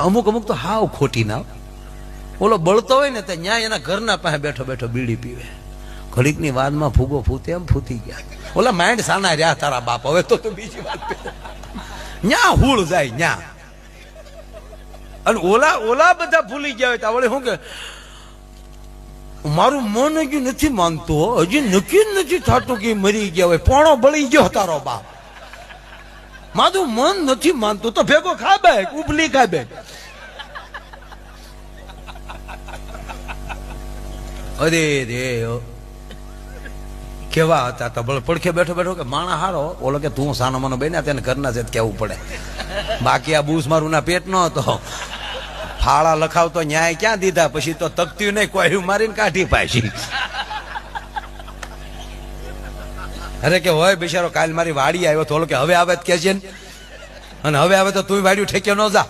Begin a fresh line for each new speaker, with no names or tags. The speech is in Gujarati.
અમુક અમુક તો હાવ ખોટી ના. ઓલો બળતો હોય ને તો ન્યાય એના ઘરના પાસે બેઠો બેઠો બીડી પીવે. ઘડીકની વાદમાં ફૂગો ફૂતે એમ ફૂતી ગયા. ઓલા માઇન્ડ સાના રહ્યા તારા બાપ. હવે તો બીજી વાત ન્યા હુળ જાય ન્યા. અને ઓલા બધા ભૂલી ગયા હોય તો વળી શું કે મારું મન હજી નથી માનતું, હજી નક્કી નથી થતું કે મરી ગયા હોય. પોણો બળી ગયો તારો બાપ. મારું મન નથી માનતું તો ભેગો ખાબે ઉબલી ખાબે. અરે રે કેવા હતા તો પડખે બેઠો બેઠો કે માણા હારો. ઓલો કે તું સાનો માનો બન્યા તેને ઘરના છે કેવું પડે. બાકી આ બૂસ મારું ના પેટ નો હતો. ફાળા લખાવતો ન્યાય ક્યાં દીધા. પછી તો તકતી નહીં કોઈ મારીને કાઢી પાછી. અરે કે હોય બિચારો કાલ મારી વાડી આવ્યો તો કે હવે આવે કે છે, અને હવે આવે તો તું વાડ્યું ઠેકે ન જા.